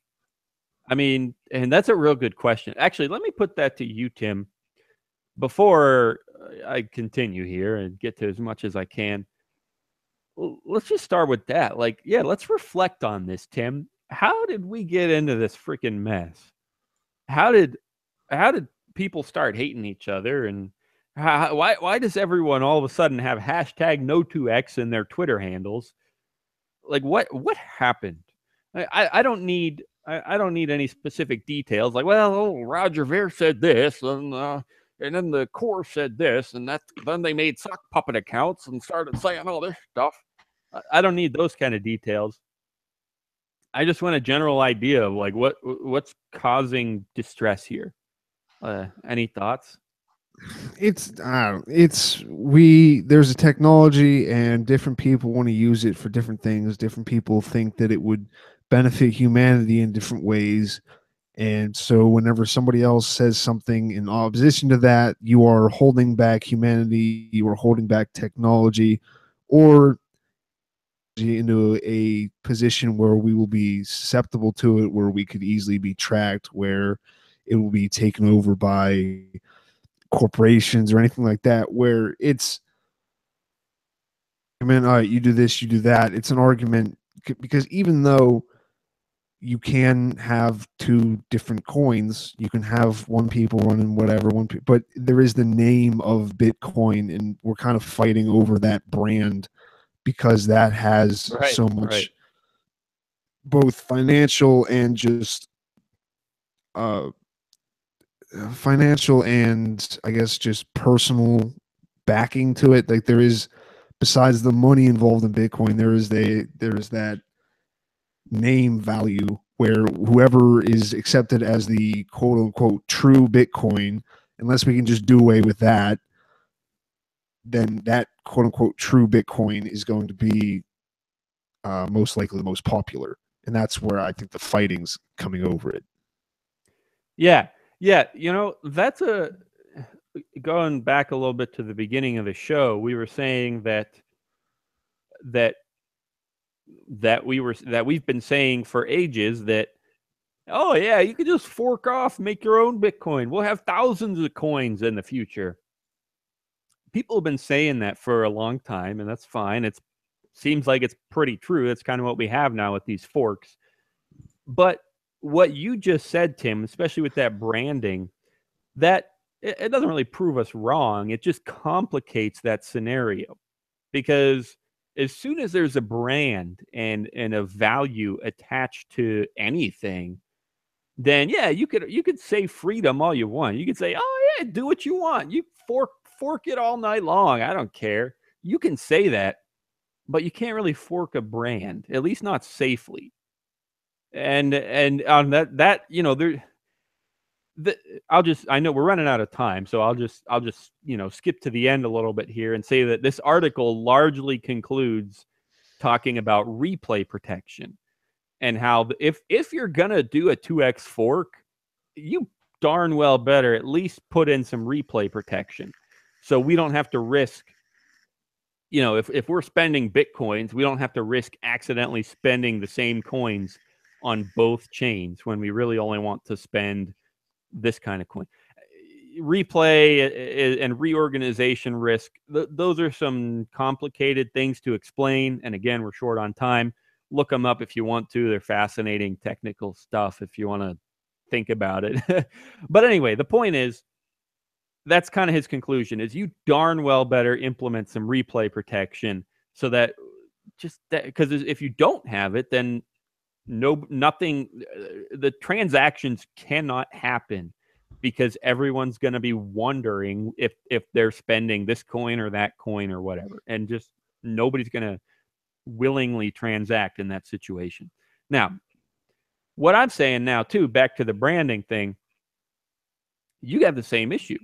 I mean, and that's a real good question. Actually, let me put that to you, Tim, before I continue here and get to as much as I can. Let's just start with that. Like, yeah, let's reflect on this, Tim. How did we get into this freaking mess? How did people start hating each other? And why does everyone all of a sudden have hashtag no2x in their Twitter handles? Like, what happened? I don't need any specific details. Like, well, Roger Ver said this, and then the core said this, and then they made sock puppet accounts and started saying all this stuff. I don't need those kind of details. I just want a general idea of like what's causing distress here. Any thoughts? There's a technology and different people want to use it for different things. Different people think that it would benefit humanity in different ways. And so whenever somebody else says something in opposition to that, you are holding back humanity, you are holding back technology, or into a position where we will be susceptible to it, where we could easily be tracked, where it will be taken over by corporations or anything like that, where it's, I mean, all right, you do this, you do that. It's an argument because even though you can have two different coins, you can have one people running whatever, but there is the name of Bitcoin, and we're kind of fighting over that brand because that has so much both financial and just financial and I guess just personal backing to it. Like there is, besides the money involved in Bitcoin, there is that name value where whoever is accepted as the quote unquote true Bitcoin, unless we can just do away with that, then that quote unquote true Bitcoin is going to be most likely the most popular. And that's where I think the fighting's coming over it. Yeah. You know, that's going back a little bit to the beginning of the show. We were saying that we've been saying for ages that, oh yeah, you could just fork off, make your own Bitcoin. We'll have thousands of coins in the future. People have been saying that for a long time, and that's fine. It seems like it's pretty true. That's kind of what we have now with these forks. But what you just said, Tim, especially with that branding, that it doesn't really prove us wrong. It just complicates that scenario, because as soon as there's a brand and a value attached to anything, then yeah, you could say freedom all you want. You could say, oh yeah, do what you want. You fork fork it all night long. I don't care. You can say that, but you can't really fork a brand, at least not safely. And on that you know there. I know we're running out of time, so I'll just skip to the end a little bit here and say that this article largely concludes talking about replay protection and how if you're gonna do a 2x fork, you darn well better at least put in some replay protection, so we don't have to risk. If we're spending Bitcoins, we don't have to risk accidentally spending the same coins on both chains when we really only want to spend this kind of coin. Replay and reorganization risk, those are some complicated things to explain. And again, we're short on time. Look them up if you want to. They're fascinating technical stuff if you want to think about it. But anyway, the point is, that's kind of his conclusion, is you darn well better implement some replay protection so that because if you don't have it, then nothing, the transactions cannot happen because everyone's going to be wondering if they're spending this coin or that coin or whatever, and just nobody's going to willingly transact in that situation. Now, what I'm saying now too, back to the branding thing, you have the same issue.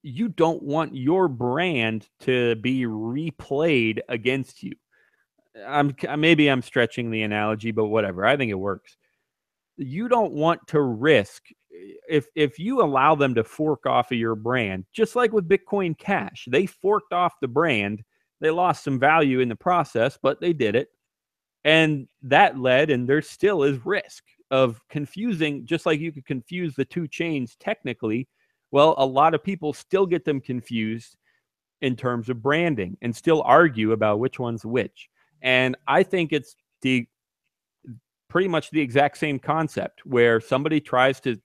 You don't want your brand to be replayed against you. Maybe I'm stretching the analogy, but whatever. I think it works. You don't want to risk if you allow them to fork off of your brand, just like with Bitcoin Cash. They forked off the brand. They lost some value in the process, but they did it. And that led, and there still is risk of confusing, just like you could confuse the two chains technically. Well, a lot of people still get them confused in terms of branding and still argue about which one's which. And I think it's pretty much the exact same concept where somebody tries to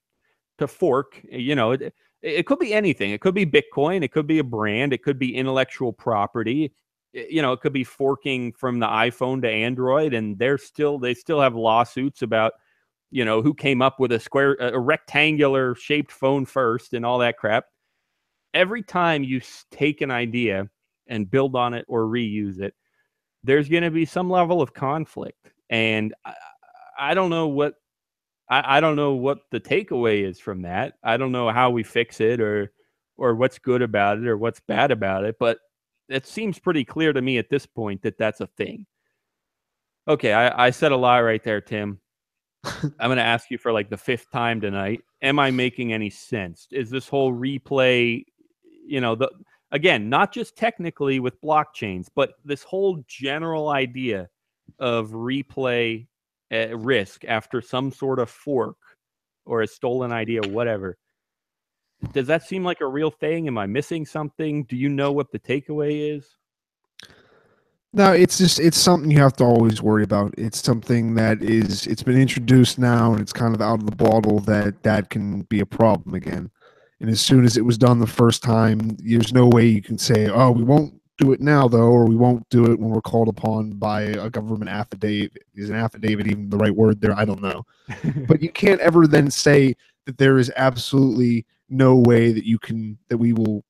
fork. It could be anything. It could be Bitcoin. It could be a brand. It could be intellectual property. It could be forking from the iPhone to Android, and they still have lawsuits about who came up with a rectangular shaped phone first and all that crap. Every time you take an idea and build on it or reuse it, there's going to be some level of conflict. And I don't know what the takeaway is from that. I don't know how we fix it or what's good about it or what's bad about it, but it seems pretty clear to me at this point that that's a thing. Okay, I said a lot right there, Tim. I'm going to ask you for like the fifth time tonight. Am I making any sense? Is this whole replay, again, not just technically with blockchains, but this whole general idea of replay risk after some sort of fork or a stolen idea, whatever. Does that seem like a real thing? Am I missing something? Do you know what the takeaway is? No, it's something you have to always worry about. It's something it's been introduced now, and it's kind of out of the bottle that can be a problem again. And as soon as it was done the first time, there's no way you can say, oh, we won't do it now, though, or we won't do it when we're called upon by a government affidavit. Is an affidavit even the right word there? I don't know. But you can't ever then say that there is absolutely no way that we will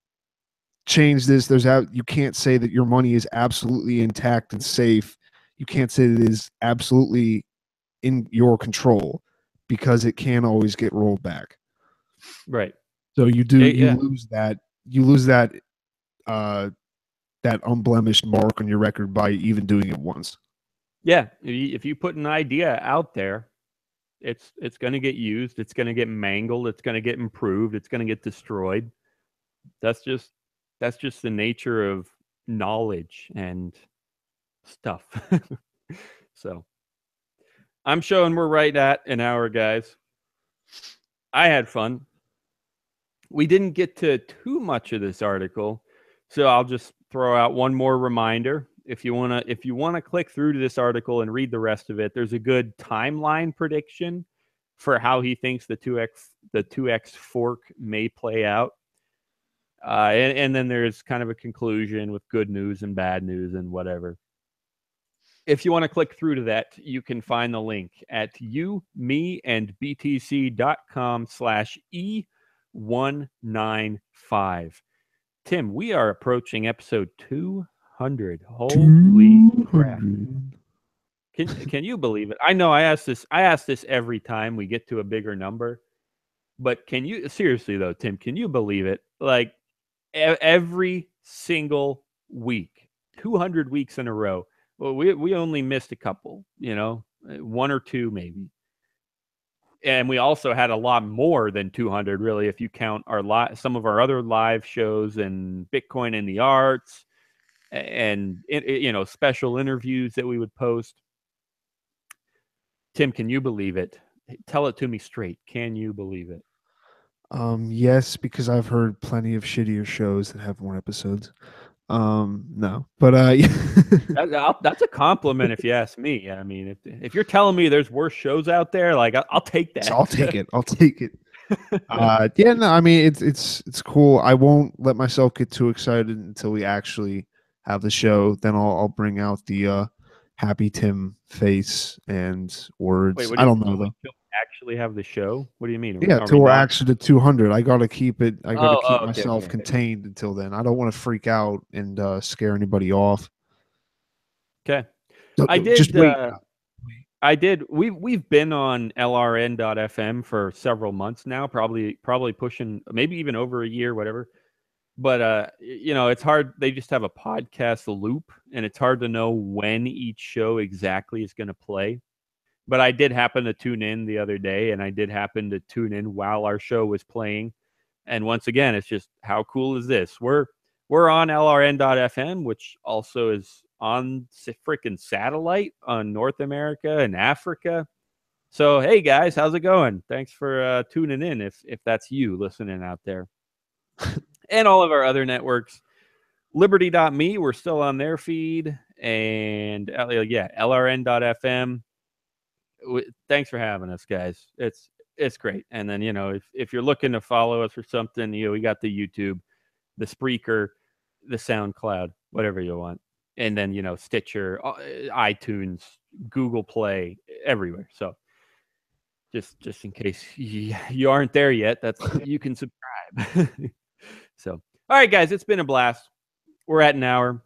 change this. You can't say that your money is absolutely intact and safe. You can't say that it is absolutely in your control, because it can always get rolled back. Right. So you lose that that unblemished mark on your record by even doing it once. Yeah, if you put an idea out there, it's going to get used, it's going to get mangled, it's going to get improved, it's going to get destroyed. That's just the nature of knowledge and stuff. So I'm showing we're right at an hour, guys. I had fun. We didn't get to too much of this article, so I'll just throw out one more reminder. If you want to click through to this article and read the rest of it, there's a good timeline prediction for how he thinks the 2x fork may play out. And then there's kind of a conclusion with good news and bad news and whatever. If you want to click through to that, you can find the link at umeandbtc.com/E195. Tim, we are approaching episode 200. Holy crap. 200. Can you believe it? I know I ask this every time we get to a bigger number, but can you seriously though, Tim, can you believe it? Like every single week, 200 weeks in a row. Well, we only missed a couple, you know, one or two maybe. And we also had a lot more than 200 really if you count our some of our other live shows and Bitcoin in the arts and you know, special interviews that we would post. Tim, can you believe it? Tell it to me straight. Can you believe it? Yes, because I've heard plenty of shittier shows that have more episodes. No, but That's a compliment if you ask me. I mean, if you're telling me there's worse shows out there, like I'll take that. I'll take it. I'll take it. Yeah, no, I mean it's cool. I won't let myself get too excited until we actually have the show. Then I'll bring out the Happy Tim face and words. Wait, what I do you don't know mean? though. Till we actually have the show? What do you mean? Yeah, Are till we we're not? actually to 200. I gotta keep it. I gotta keep Okay, myself okay. contained until then. I don't want to freak out and scare anybody off. Okay. Just wait. I did. We've been on LRN.FM for several months now, probably pushing maybe even over a year, whatever. But you know, it's hard. They just have a podcast loop, and it's hard to know when each show exactly is going to play. But I did happen to tune in the other day, and I did happen to tune in while our show was playing. And once again, it's just how cool is this? We're on LRN.FM, which also is on freaking satellite on North America and Africa. So hey guys, how's it going? Thanks for tuning in. If that's you listening out there, and all of our other networks, Liberty.me, we're still on their feed, and yeah, LRN.FM. Thanks for having us, guys. It's great. And then, you know, if you're looking to follow us or something, you know, we got the YouTube, the Spreaker, the SoundCloud, whatever you want. And then, you know, Stitcher, iTunes, Google Play, everywhere. So just in case you aren't there yet, you can subscribe. So, all right, guys, it's been a blast. We're at an hour.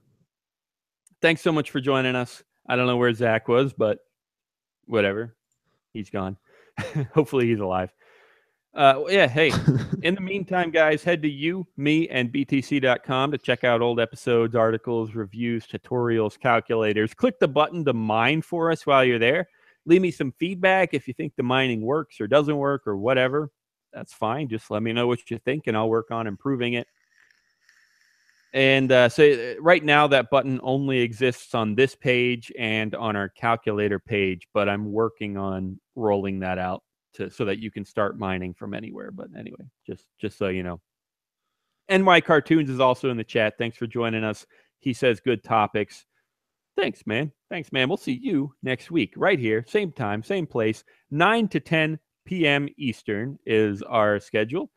Thanks so much for joining us. I don't know where Zach was, but whatever. He's gone. Hopefully he's alive. Yeah, hey, in the meantime, guys, head to you, me, and btc.com to check out old episodes, articles, reviews, tutorials, calculators. Click the button to mine for us while you're there. Leave me some feedback if you think the mining works or doesn't work or whatever. That's fine. Just let me know what you think, and I'll work on improving it. And so right now, that button only exists on this page and on our calculator page, but I'm working on rolling that out so that you can start mining from anywhere. But anyway, just so you know. NY Cartoons is also in the chat. Thanks for joining us. He says good topics. Thanks, man. Thanks, man. We'll see you next week right here, same time, same place. 9 to 10 p.m. Eastern is our schedule.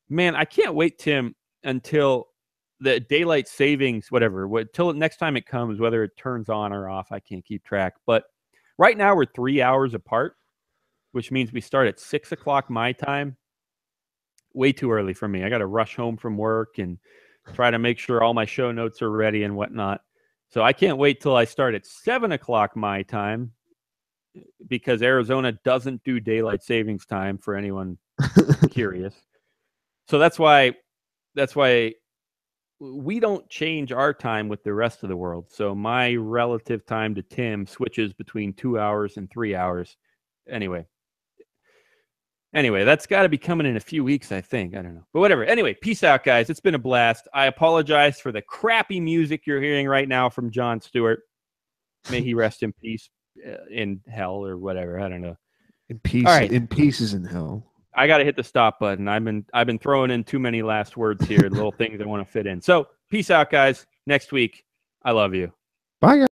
Man, I can't wait, Tim, until the daylight savings, whatever, till next time it comes, whether it turns on or off, I can't keep track. But right now we're 3 hours apart, which means we start at 6 o'clock my time. Way too early for me. I got to rush home from work and try to make sure all my show notes are ready and whatnot. So I can't wait till I start at 7 o'clock my time, because Arizona doesn't do daylight savings time, for anyone curious. So that's why we don't change our time with the rest of the world. So my relative time to Tim switches between 2 hours and 3 hours. Anyway, that's got to be coming in a few weeks, I think. I don't know. But whatever. Anyway, peace out, guys. It's been a blast. I apologize for the crappy music you're hearing right now from Jon Stewart. May he rest in peace in hell or whatever. I don't know. In peace. All right. In pieces in hell. I got to hit the stop button. I've been throwing in too many last words here, little things I want to fit in. So peace out, guys. Next week. I love you. Bye, guys.